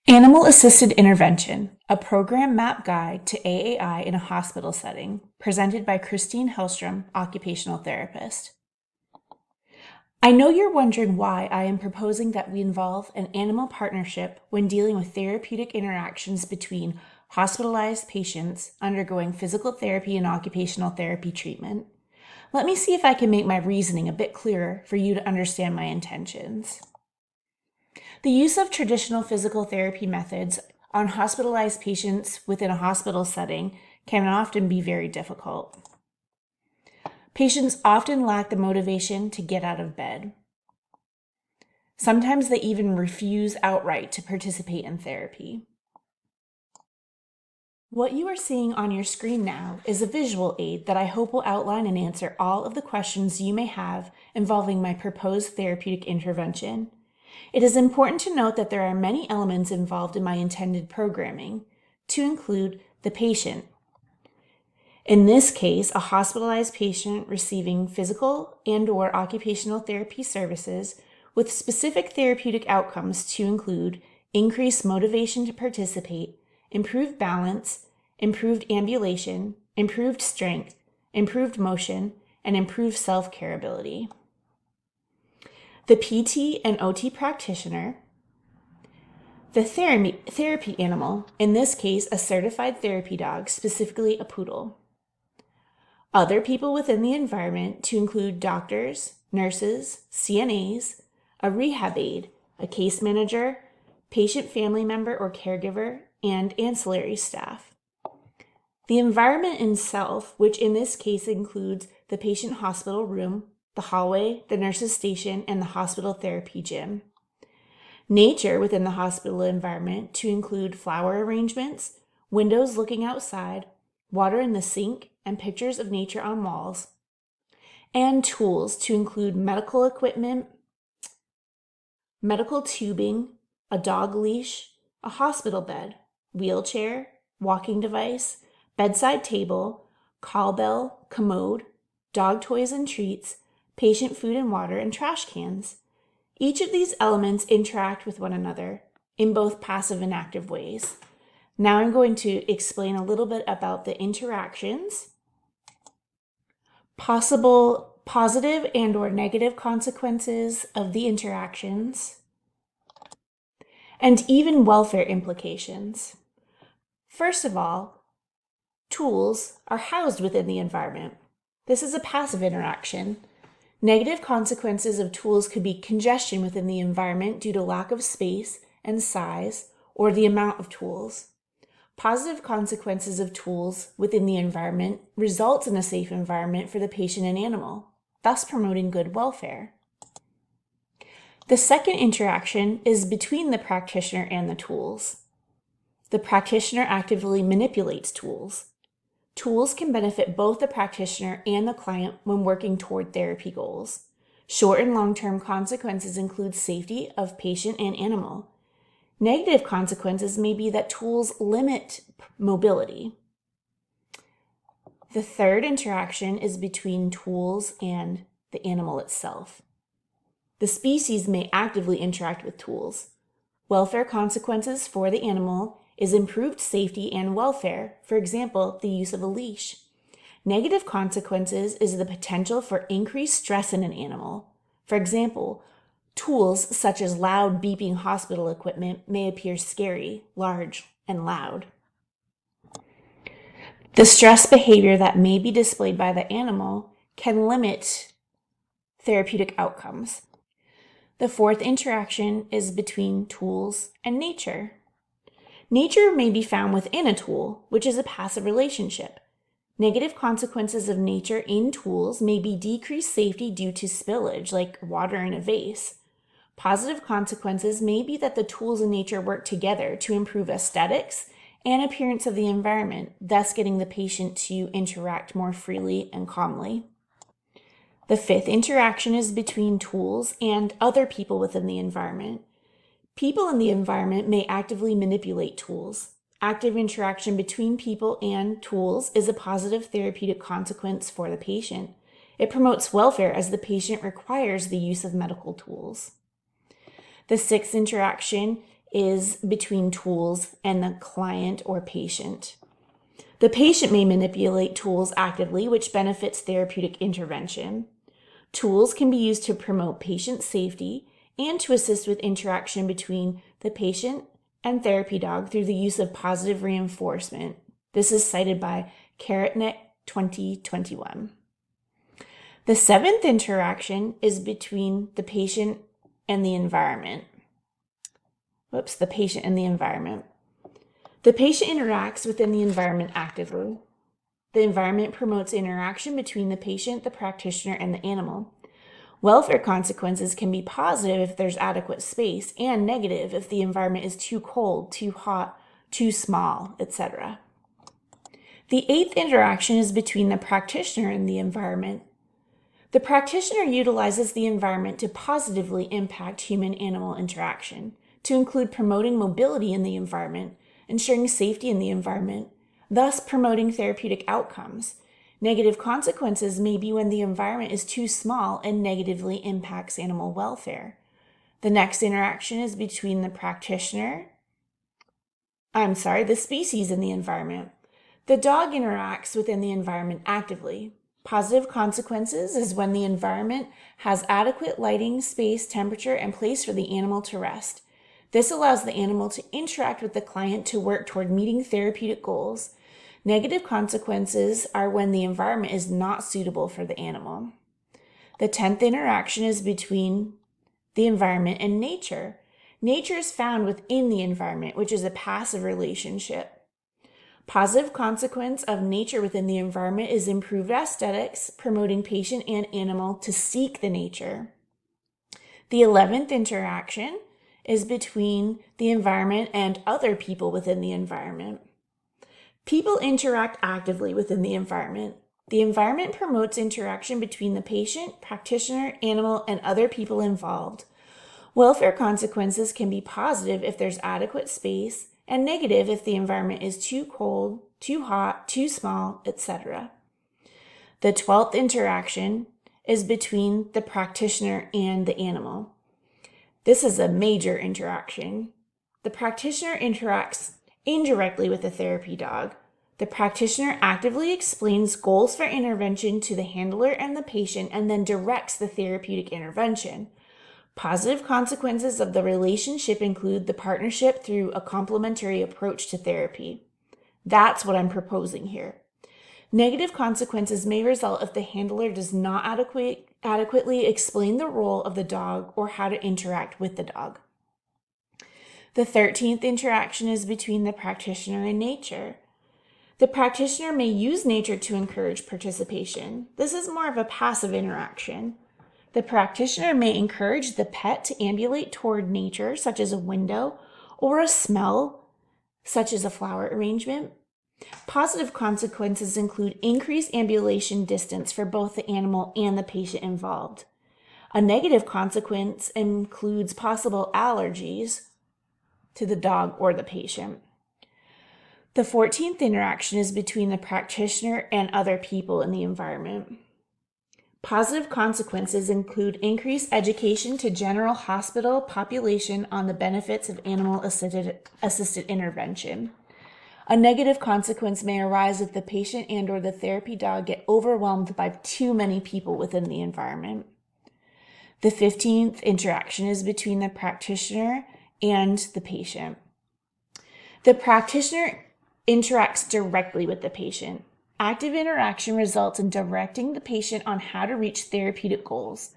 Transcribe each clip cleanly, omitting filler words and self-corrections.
Animal-Assisted Intervention, a program map guide to AAI in a hospital setting, presented by Christine Hellstrom, occupational therapist. I know you're wondering why I am proposing that we involve an animal partnership when dealing with therapeutic interactions between hospitalized patients undergoing physical therapy and occupational therapy treatment. Let me see if I can make my reasoning a bit clearer for you to understand my intentions. The use of traditional physical therapy methods on hospitalized patients within a hospital setting can often be very difficult. Patients often lack the motivation to get out of bed. Sometimes they even refuse outright to participate in therapy. What you are seeing on your screen now is a visual aid that I hope will outline and answer all of the questions you may have involving my proposed therapeutic intervention. It is important to note that there are many elements involved in my intended programming, to include the patient. In this case, a hospitalized patient receiving physical and/or occupational therapy services with specific therapeutic outcomes to include increased motivation to participate, improved balance, improved ambulation, improved strength, improved motion, and improved self-care ability. The PT and OT practitioner, the therapy animal, in this case a certified therapy dog, specifically a poodle. Other people within the environment to include doctors, nurses, CNAs, a rehab aide, a case manager, patient family member or caregiver, and ancillary staff. The environment itself, which in this case includes the patient hospital room, the hallway, the nurse's station, and the hospital therapy gym. Nature within the hospital environment to include flower arrangements, windows looking outside, water in the sink, and pictures of nature on walls. And tools to include medical equipment, medical tubing, a dog leash, a hospital bed, wheelchair, walking device, bedside table, call bell, commode, dog toys and treats, patient food and water, and trash cans. Each of these elements interact with one another in both passive and active ways. Now I'm going to explain a little bit about the interactions, possible positive and/or negative consequences of the interactions, and even welfare implications. First of all, tools are housed within the environment. This is a passive interaction. Negative consequences of tools could be congestion within the environment due to lack of space and size or the amount of tools. Positive consequences of tools within the environment results in a safe environment for the patient and animal, thus promoting good welfare. The second interaction is between the practitioner and the tools. The practitioner actively manipulates tools. Tools can benefit both the practitioner and the client when working toward therapy goals. Short and long-term consequences include safety of patient and animal. Negative consequences may be that tools limit mobility. The third interaction is between tools and the animal itself. The species may actively interact with tools. Welfare consequences for the animal is improved safety and welfare, for example, the use of a leash. Negative consequences is the potential for increased stress in an animal. For example, tools such as loud beeping hospital equipment may appear scary, large, and loud. The stress behavior that may be displayed by the animal can limit therapeutic outcomes. The fourth interaction is between tools and nature. Nature may be found within a tool, which is a passive relationship. Negative consequences of nature in tools may be decreased safety due to spillage, like water in a vase. Positive consequences may be that the tools in nature work together to improve aesthetics and appearance of the environment, thus getting the patient to interact more freely and calmly. The fifth interaction is between tools and other people within the environment. People in the environment may actively manipulate tools. Active interaction between people and tools is a positive therapeutic consequence for the patient. It promotes welfare as the patient requires the use of medical tools. The sixth interaction is between tools and the client or patient. The patient may manipulate tools actively, which benefits therapeutic intervention. Tools can be used to promote patient safety and to assist with interaction between the patient and therapy dog through the use of positive reinforcement. This is cited by Karatnik 2021. The seventh interaction is between the patient and the environment. The patient and the environment. The patient interacts within the environment actively. The environment promotes interaction between the patient, the practitioner, and the animal. Welfare consequences can be positive if there's adequate space, and negative if the environment is too cold, too hot, too small, etc. The eighth interaction is between the practitioner and the environment. The practitioner utilizes the environment to positively impact human-animal interaction, to include promoting mobility in the environment, ensuring safety in the environment, thus promoting therapeutic outcomes. Negative consequences may be when the environment is too small and negatively impacts animal welfare. The next interaction is between the species and the environment. The dog interacts within the environment actively. Positive consequences is when the environment has adequate lighting, space, temperature, and place for the animal to rest. This allows the animal to interact with the client to work toward meeting therapeutic goals. Negative consequences are when the environment is not suitable for the animal. The 10th interaction is between the environment and nature. Nature is found within the environment, which is a passive relationship. Positive consequence of nature within the environment is improved aesthetics, promoting patient and animal to seek the nature. The 11th interaction is between the environment and other people within the environment. People interact actively within the environment. The environment promotes interaction between the patient, practitioner, animal, and other people involved. Welfare consequences can be positive if there's adequate space, and negative if the environment is too cold, too hot, too small, etc. The 12th interaction is between the practitioner and the animal. This is a major interaction. The practitioner interacts indirectly with the therapy dog. The practitioner actively explains goals for intervention to the handler and the patient and then directs the therapeutic intervention. Positive consequences of the relationship include the partnership through a complementary approach to therapy. That's what I'm proposing here. Negative consequences may result if the handler does not adequately explain the role of the dog or how to interact with the dog. The 13th interaction is between the practitioner and nature. The practitioner may use nature to encourage participation. This is more of a passive interaction. The practitioner may encourage the pet to ambulate toward nature, such as a window, or a smell, such as a flower arrangement. Positive consequences include increased ambulation distance for both the animal and the patient involved. A negative consequence includes possible allergies to the dog or the patient. The 14th interaction is between the practitioner and other people in the environment. Positive consequences include increased education to general hospital population on the benefits of animal-assisted intervention. A negative consequence may arise if the patient and/or the therapy dog get overwhelmed by too many people within the environment. The 15th interaction is between the practitioner and the patient. The practitioner interacts directly with the patient. Active interaction results in directing the patient on how to reach therapeutic goals.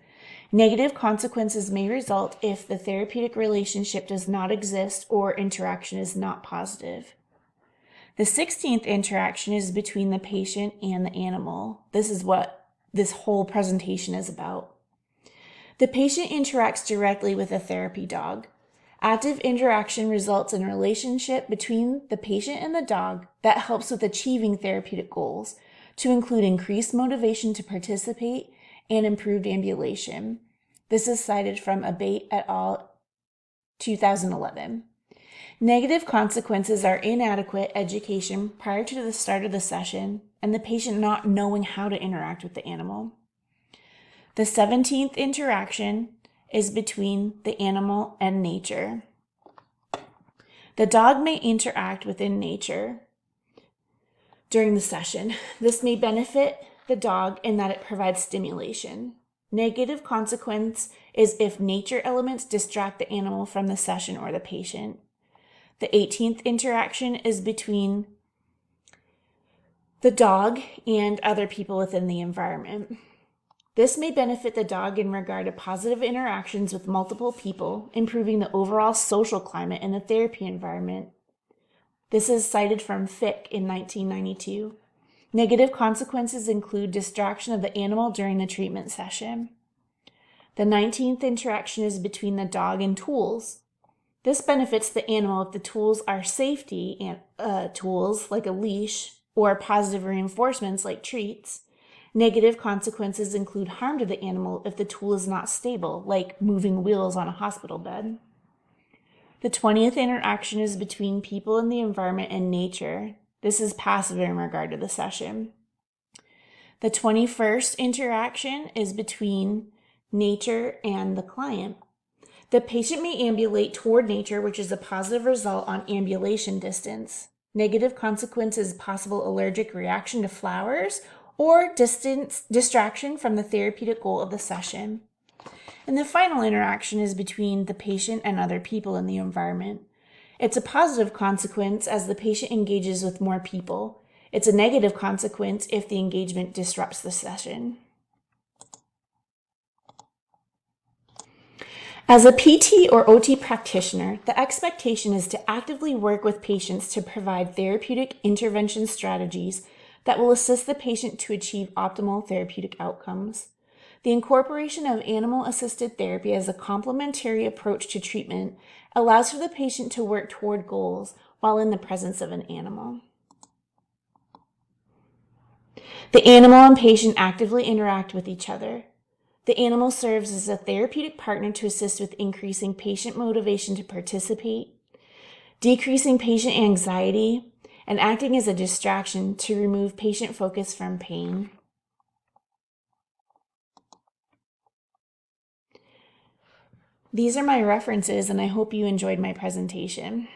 Negative consequences may result if the therapeutic relationship does not exist or interaction is not positive. The 16th interaction is between the patient and the animal. This is what this whole presentation is about. The patient interacts directly with a therapy dog. Active interaction results in a relationship between the patient and the dog that helps with achieving therapeutic goals, to include increased motivation to participate and improved ambulation. This is cited from Abate et al. 2011. Negative consequences are inadequate education prior to the start of the session and the patient not knowing how to interact with the animal. The 17th interaction is between the animal and nature. The dog may interact within nature during the session. This may benefit the dog in that it provides stimulation. Negative consequence is if nature elements distract the animal from the session or the patient. The 18th interaction is between the dog and other people within the environment. This may benefit the dog in regard to positive interactions with multiple people, improving the overall social climate in the therapy environment. This is cited from Fick in 1992. Negative consequences include distraction of the animal during the treatment session. The 19th interaction is between the dog and tools. This benefits the animal if the tools are safety tools like a leash or positive reinforcements like treats. Negative consequences include harm to the animal if the tool is not stable, like moving wheels on a hospital bed. The 20th interaction is between people in the environment and nature. This is passive in regard to the session. The 21st interaction is between nature and the client. The patient may ambulate toward nature, which is a positive result on ambulation distance. Negative consequence is possible allergic reaction to flowers or distraction from the therapeutic goal of the session. And the final interaction is between the patient and other people in the environment. It's a positive consequence as the patient engages with more people. It's a negative consequence if the engagement disrupts the session. As a PT or OT practitioner, the expectation is to actively work with patients to provide therapeutic intervention strategies that will assist the patient to achieve optimal therapeutic outcomes. The incorporation of animal-assisted therapy as a complementary approach to treatment allows for the patient to work toward goals while in the presence of an animal. The animal and patient actively interact with each other. The animal serves as a therapeutic partner to assist with increasing patient motivation to participate, decreasing patient anxiety, and acting as a distraction to remove patient focus from pain. These are my references, and I hope you enjoyed my presentation.